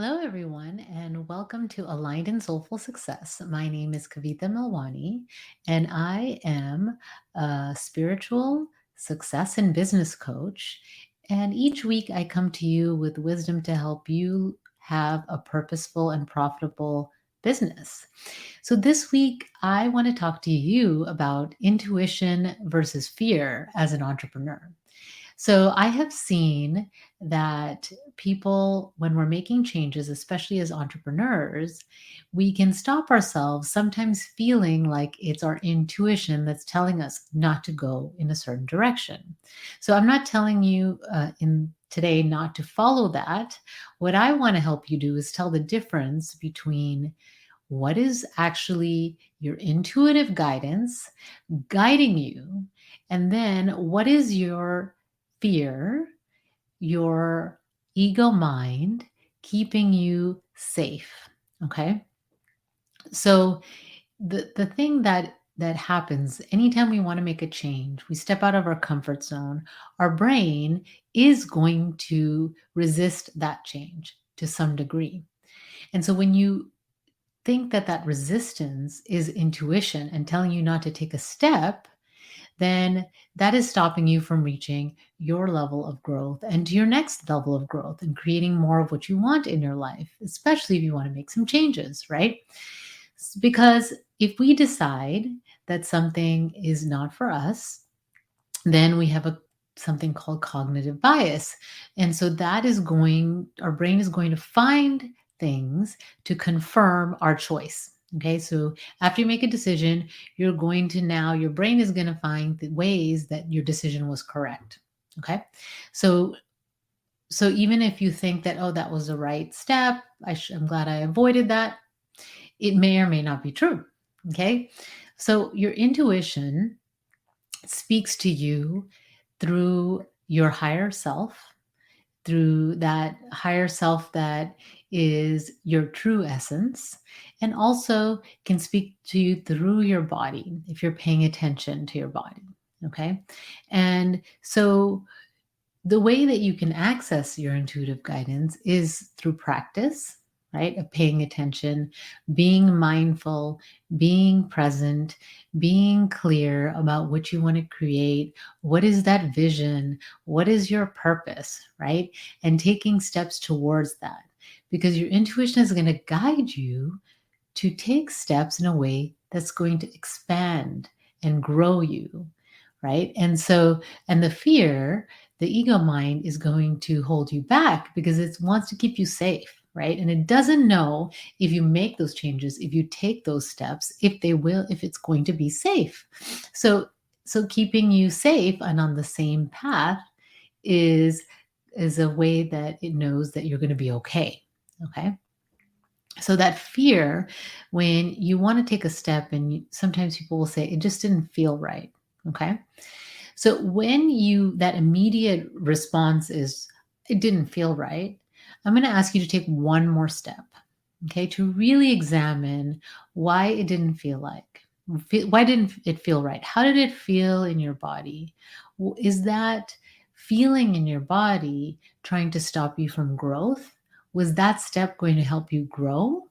Hello, everyone, and welcome to Aligned and Soulful Success. My name is Kavitha Milwani, and I am a spiritual success and business coach. And each week I come to you with wisdom to help you have a purposeful and profitable business. So, this week I want to talk to you about intuition versus fear as an entrepreneur. So I have seen that people, when we're making changes, especially as entrepreneurs, we can stop ourselves sometimes feeling like it's our intuition that's telling us not to go in a certain direction. So I'm not telling you in today not to follow that. What I want to help you do is tell the difference between what is actually your intuitive guidance guiding you, and then what is your fear, your ego mind keeping you safe. Okay. So the thing that happens anytime we want to make a change, we step out of our comfort zone, our brain is going to resist that change to some degree. And so when you think that that resistance is intuition and telling you not to take a step, then that is stopping you from reaching your level of growth and to your next level of growth and creating more of what you want in your life, especially if you want to make some changes, right? Because if we decide that something is not for us, then we have a something called cognitive bias. And so that is our brain is going to find things to confirm our choice. Okay, so after you make a decision, your brain is going to find the ways that your decision was correct. Okay, so even if you think that, oh, that was the right step, I'm glad I avoided that, it may or may not be true. Okay, so your intuition speaks to you through your higher self, through that higher self that is your true essence, and also can speak to you through your body if you're paying attention to your body. Okay. And so the way that you can access your intuitive guidance is through practice, right? Of paying attention, being mindful, being present, being clear about what you want to create. What is that vision? What is your purpose, right? And taking steps towards that, because your intuition is going to guide you to take steps in a way that's going to expand and grow you, right? And the fear, the ego mind is going to hold you back because it wants to keep you safe, right? And it doesn't know if you make those changes, if you take those steps, if it's going to be safe. So, keeping you safe and on the same path is a way that it knows that you're going to be okay. Okay. So that fear, when you want to take a step, and sometimes people will say, it just didn't feel right. Okay. So when that immediate response is, it didn't feel right, I'm going to ask you to take one more step, okay, to really examine why it didn't feel like, why didn't it feel right? How did it feel in your body? Is that feeling in your body trying to stop you from growth? Was that step going to help you grow?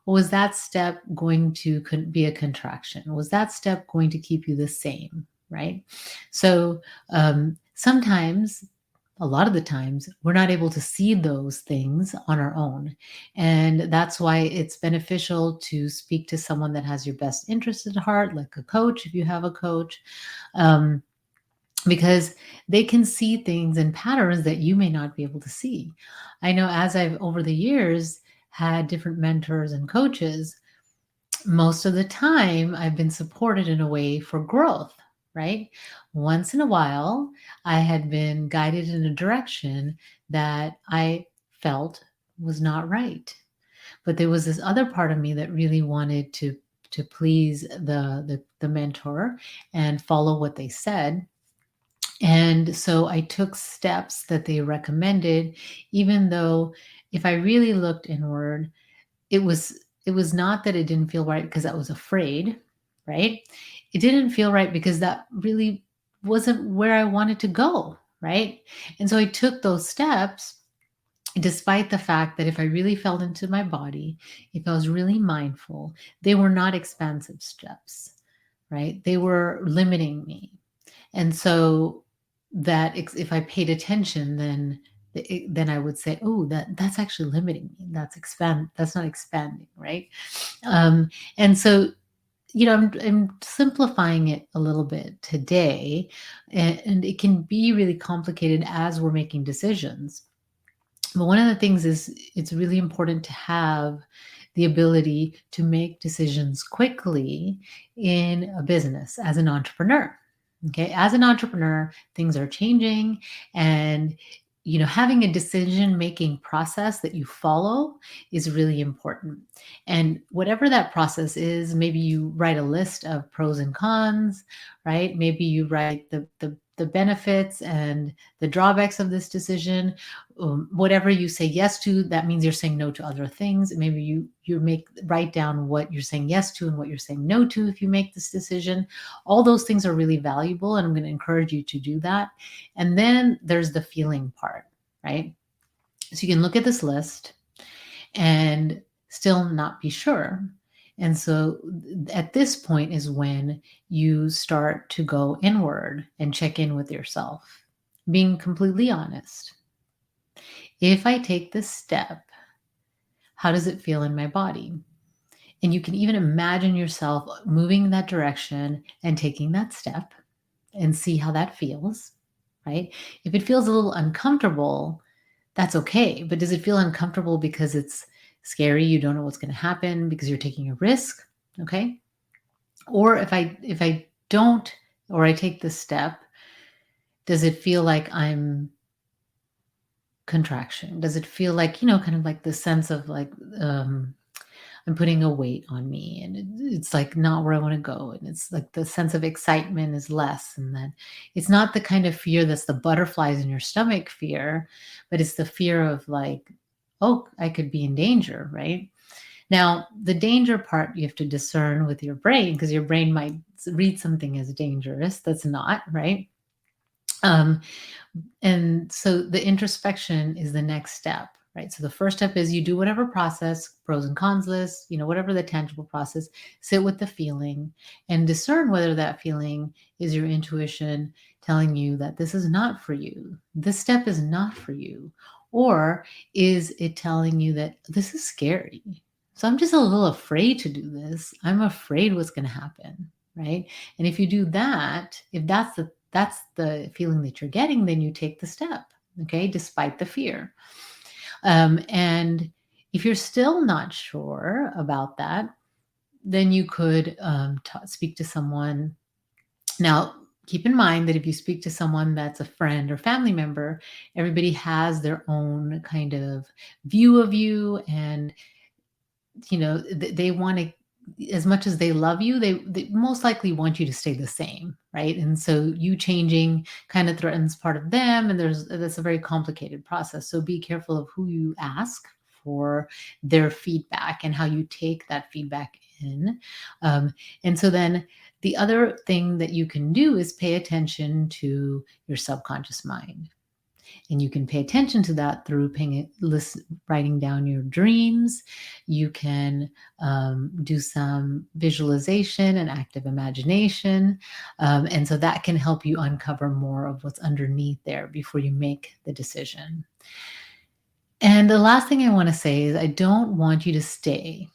Or was that step going to be a contraction? Was that step going to keep you the same? Right. So sometimes, a lot of the times, we're not able to see those things on our own. And that's why it's beneficial to speak to someone that has your best interest at heart, like a coach, if you have a coach. Um, because they can see things and patterns that you may not be able to see. I know, as I've over the years had different mentors and coaches, most of the time I've been supported in a way for growth, right? Once in a while, I had been guided in a direction that I felt was not right. But there was this other part of me that really wanted to please the mentor and follow what they said. And so I took steps that they recommended, even though if I really looked inward, it was not that it didn't feel right because I was afraid, right? It didn't feel right because that really wasn't where I wanted to go, right? And so I took those steps, despite the fact that if I really felt into my body, if I was really mindful, they were not expansive steps, right? They were limiting me. And so that if I paid attention, then I would say, oh, that's actually limiting me. That's not expanding, right? And so, I'm simplifying it a little bit today, and it can be really complicated as we're making decisions. But one of the things is it's really important to have the ability to make decisions quickly in a business as an entrepreneur. Okay, as an entrepreneur, things are changing, and having a decision making process that you follow is really important. And whatever that process is, maybe you write a list of pros and cons, right? Maybe you write the benefits and the drawbacks of this decision. Whatever you say yes to, that means you're saying no to other things. Maybe you write down what you're saying yes to and what you're saying no to if you make this decision. All those things are really valuable, and I'm going to encourage you to do that. And then there's the feeling part, right? So you can look at this list and still not be sure. And so at this point is when you start to go inward and check in with yourself, being completely honest. If I take this step, how does it feel in my body? And you can even imagine yourself moving in that direction and taking that step and see how that feels, right? If it feels a little uncomfortable, that's okay. But does it feel uncomfortable because it's scary? You don't know what's going to happen because you're taking a risk, okay? Or if I don't, or I take this step, does it feel like I'm contraction? Does it feel like, kind of like the sense of like I'm putting a weight on me, and it's like not where I want to go, and it's like the sense of excitement is less, and then it's not the kind of fear that's the butterflies in your stomach fear, but it's the fear of like, oh, I could be in danger, right? Now, the danger part you have to discern with your brain, because your brain might read something as dangerous that's not, right? And so the introspection is the next step, right? So the first step is you do whatever process, pros and cons list, whatever the tangible process, sit with the feeling and discern whether that feeling is your intuition telling you that this is not for you. This step is not for you. Or is it telling you that this is scary? So I'm just a little afraid to do this. I'm afraid what's going to happen, right? And if you do that, if that's the feeling that you're getting, then you take the step, okay, despite the fear. And if you're still not sure about that, then you could speak to someone. Now, keep in mind that if you speak to someone that's a friend or family member, everybody has their own kind of view of you, and they want to, as much as they love you, they most likely want you to stay the same, right? And so you changing kind of threatens part of them, and that's a very complicated process. So be careful of who you ask for their feedback and how you take that feedback in. And so then the other thing that you can do is pay attention to your subconscious mind. And you can pay attention to that through writing down your dreams. You can do some visualization and active imagination. And so that can help you uncover more of what's underneath there before you make the decision. And the last thing I want to say is I don't want you to stay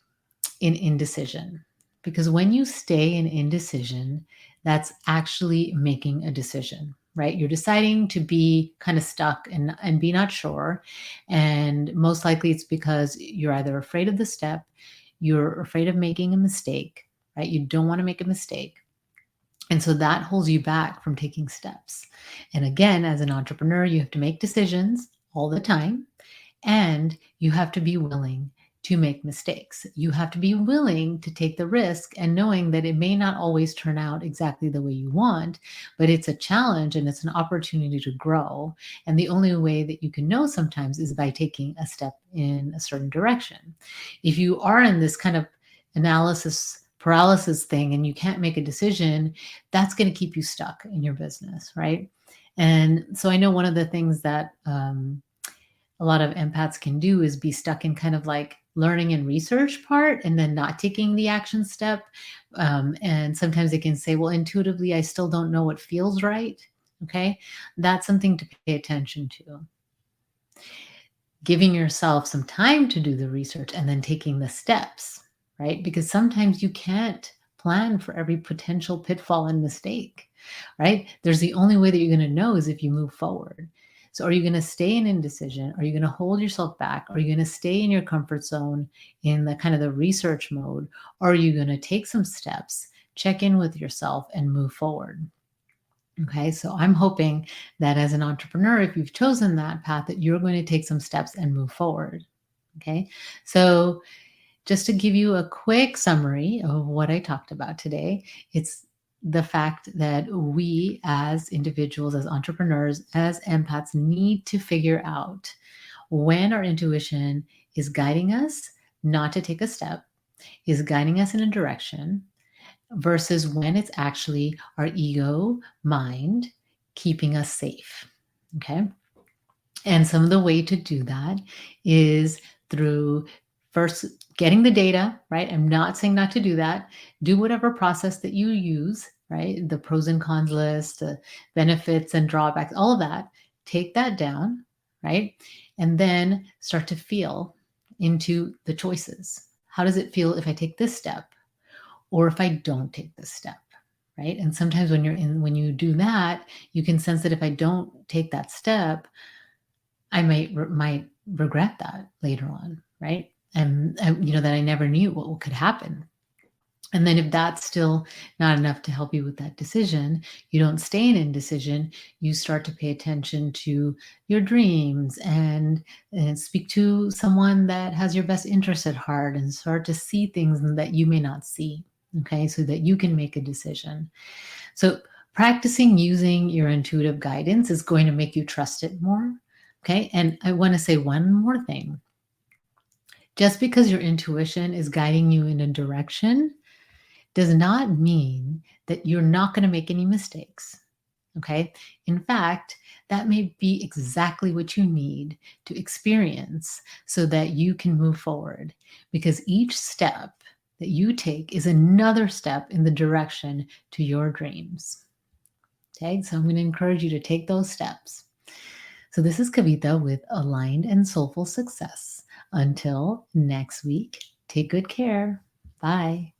in indecision, because when you stay in indecision, that's actually making a decision, right? You're deciding to be kind of stuck and be not sure. And most likely it's because you're either afraid of the step, you're afraid of making a mistake, right? You don't want to make a mistake. And so that holds you back from taking steps. And again, as an entrepreneur, you have to make decisions all the time, and you have to be willing to make mistakes. You have to be willing to take the risk, and knowing that it may not always turn out exactly the way you want, but it's a challenge and it's an opportunity to grow. And the only way that you can know sometimes is by taking a step in a certain direction. If you are in this kind of analysis paralysis thing and you can't make a decision, that's going to keep you stuck in your business, right? And so I know one of the things that a lot of empaths can do is be stuck in kind of like learning and research part and then not taking the action step. And sometimes they can say, well, intuitively, I still don't know what feels right. Okay. That's something to pay attention to. Giving yourself some time to do the research and then taking the steps, right? Because sometimes you can't plan for every potential pitfall and mistake, right? There's the only way that you're going to know is if you move forward. So are you going to stay in indecision? Are you going to hold yourself back? Are you going to stay in your comfort zone in the kind of the research mode? Or are you going to take some steps, check in with yourself and move forward? Okay, so I'm hoping that as an entrepreneur, if you've chosen that path, that you're going to take some steps and move forward. Okay, so just to give you a quick summary of what I talked about today, it's the fact that we as individuals, as entrepreneurs, as empaths, need to figure out when our intuition is guiding us not to take a step, is guiding us in a direction, versus when it's actually our ego mind keeping us safe. Okay. And some of the way to do that is through first getting the data, right? I'm not saying not to do that. Do whatever process that you use, right? The pros and cons list, the benefits and drawbacks, all of that. Take that down, right? And then start to feel into the choices. How does it feel if I take this step? Or if I don't take this step, right? And sometimes when you do that, you can sense that if I don't take that step, I might regret that later on, right? And that I never knew what could happen. And then if that's still not enough to help you with that decision, you don't stay in indecision. You start to pay attention to your dreams and speak to someone that has your best interest at heart and start to see things that you may not see. Okay, so that you can make a decision. So practicing using your intuitive guidance is going to make you trust it more. Okay, and I want to say one more thing. Just because your intuition is guiding you in a direction does not mean that you're not going to make any mistakes. Okay. In fact, that may be exactly what you need to experience so that you can move forward, because each step that you take is another step in the direction to your dreams. Okay. So I'm going to encourage you to take those steps. So this is Kavita with Aligned and Soulful Success. Until next week, take good care. Bye.